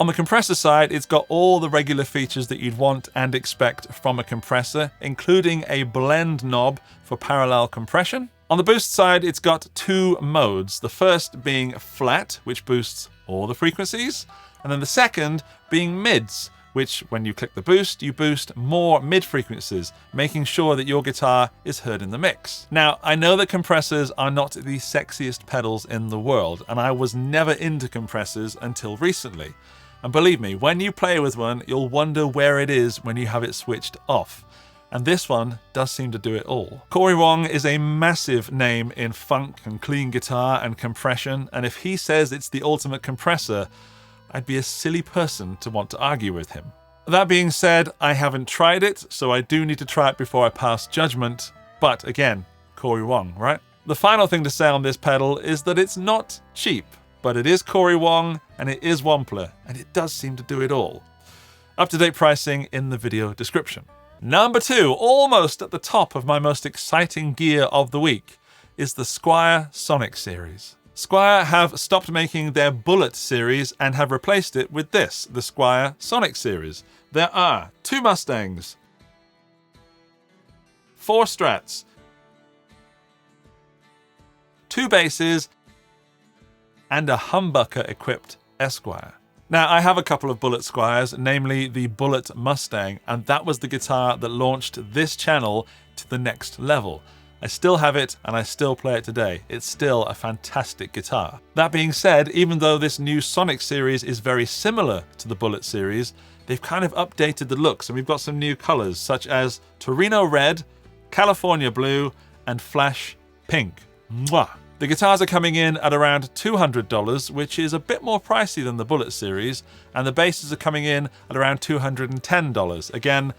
On the compressor side, it's got all the regular features that you'd want and expect from a compressor, including a blend knob for parallel compression. On the boost side, it's got two modes. The first being flat, which boosts all the frequencies, and then the second being mids, which when you click the boost, you boost more mid frequencies, making sure that your guitar is heard in the mix. Now, I know that compressors are not the sexiest pedals in the world, and I was never into compressors until recently. And believe me, when you play with one, you'll wonder where it is when you have it switched off. And this one does seem to do it all. Cory Wong is a massive name in funk and clean guitar and compression, and if he says it's the ultimate compressor, I'd be a silly person to want to argue with him. That being said, I haven't tried it, so I do need to try it before I pass judgment. But again, Cory Wong, right? The final thing to say on this pedal is that it's not cheap, but it is Cory Wong and it is Wampler, and it does seem to do it all. Up-to-date pricing in the video description. Number 2, almost at the top of my most exciting gear of the week, is the Squier Sonic series. Squier have stopped making their Bullet series and have replaced it with this, the Squier Sonic series. There are 2 Mustangs, 4 Strats, 2 basses, and a humbucker-equipped Esquire. Now, I have a couple of Bullet Squiers, namely the Bullet Mustang, and that was the guitar that launched this channel to the next level. I still have it, and I still play it today. It's still a fantastic guitar. That being said, even though this new Sonic series is very similar to the Bullet series, they've kind of updated the looks, and we've got some new colors, such as Torino Red, California Blue, and Flash Pink. Mwah! The guitars are coming in at around $200, which is a bit more pricey than the Bullet series, and the basses are coming in at around $210. Again,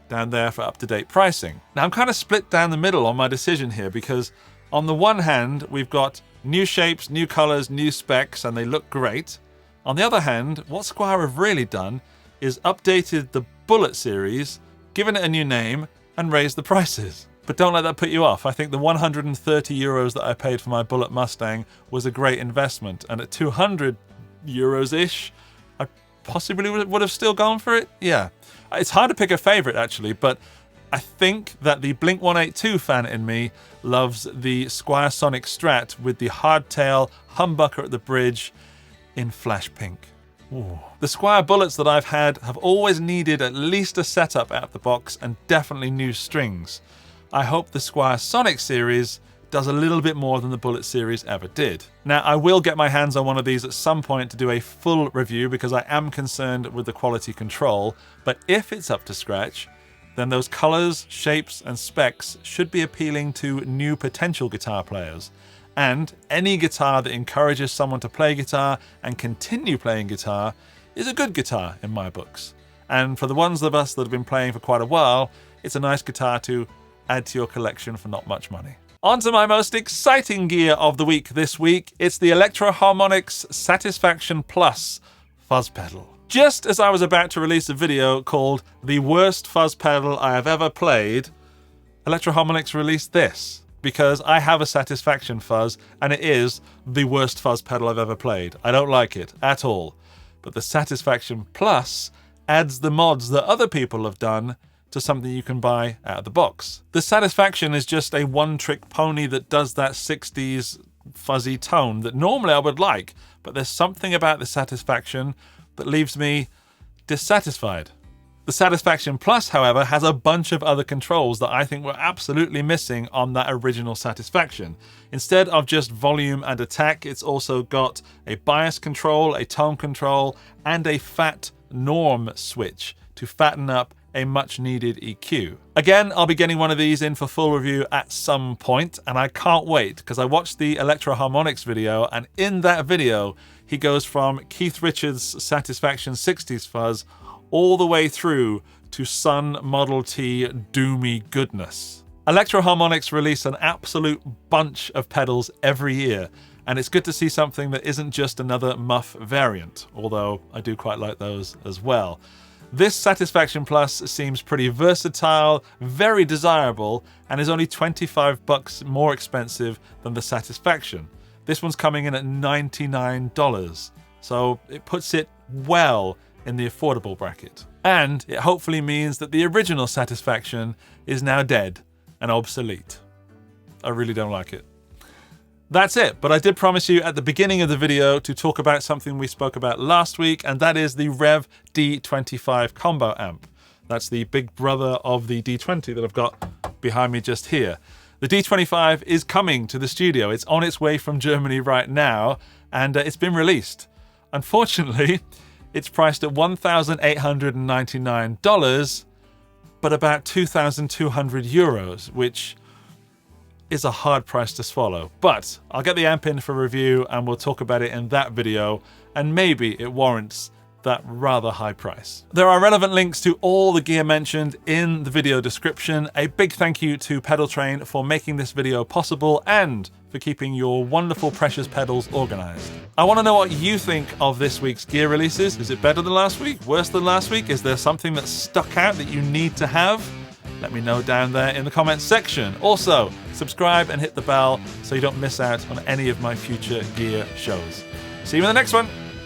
down there for up-to-date pricing. Now, I'm kind of split down the middle on my decision here because on the one hand, we've got new shapes, new colors, new specs, and they look great. On the other hand, what Squier have really done is updated the Bullet series, given it a new name, and raised the prices. But don't let that put you off. I think the 130 euros that I paid for my Bullet Mustang was a great investment, and at 200 euros-ish, I possibly would have still gone for it. Yeah. It's hard to pick a favorite, actually, but I think that the Blink-182 fan in me loves the Squier Sonic Strat with the hardtail humbucker at the bridge in Flash Pink. Ooh. The Squier Bullets that I've had have always needed at least a setup out of the box and definitely new strings. I hope the Squier Sonic series does a little bit more than the Bullet series ever did. Now, I will get my hands on one of these at some point to do a full review because I am concerned with the quality control, but if it's up to scratch, then those colors, shapes, and specs should be appealing to new potential guitar players. And any guitar that encourages someone to play guitar and continue playing guitar is a good guitar in my books. And for the ones of us that have been playing for quite a while, it's a nice guitar to add to your collection for not much money. On to my most exciting gear of the week this week. It's the Electro-Harmonix Satisfaction Plus fuzz pedal. Just as I was about to release a video called The Worst Fuzz Pedal I Have Ever Played, Electro-Harmonix released this, because I have a Satisfaction fuzz and it is the worst fuzz pedal I've ever played. I don't like it at all. But the Satisfaction Plus adds the mods that other people have done to something you can buy out of the box. The Satisfaction is just a one-trick pony that does that 60s fuzzy tone that normally I would like, but there's something about the Satisfaction that leaves me dissatisfied. The Satisfaction Plus, however, has a bunch of other controls that I think were absolutely missing on that original Satisfaction. Instead of just volume and attack, it's also got a bias control, a tone control, and a fat norm switch to fatten up a much needed EQ. Again, I'll be getting one of these in for full review at some point, and I can't wait because I watched the Electro-Harmonix video, and in that video, he goes from Keith Richards' Satisfaction 60s fuzz all the way through to Sun Model T doomy goodness. Electro-Harmonix release an absolute bunch of pedals every year, and it's good to see something that isn't just another muff variant, although I do quite like those as well. This Satisfaction Plus seems pretty versatile, very desirable, and is only $25 more expensive than the Satisfaction. This one's coming in at $99, so it puts it well in the affordable bracket. And it hopefully means that the original Satisfaction is now dead and obsolete. I really don't like it. That's it, but I did promise you at the beginning of the video to talk about something we spoke about last week, and that is the Rev D25 combo amp. That's the big brother of the D20 that I've got behind me just here. The D25 is coming to the studio. It's on its way from Germany right now, and it's been released. Unfortunately, it's priced at $1,899, but about 2,200 euros, which is a hard price to swallow. But I'll get the amp in for review and we'll talk about it in that video, and maybe it warrants that rather high price. There are relevant links to all the gear mentioned in the video description. A big thank you to Pedaltrain for making this video possible and for keeping your wonderful precious pedals organized. I want to know what you think of this week's gear releases. Is it better than last week? Worse than last week? Is there something that stuck out that you need to have? Let me know down there in the comments section. Also, subscribe and hit the bell so you don't miss out on any of my future gear shows. See you in the next one.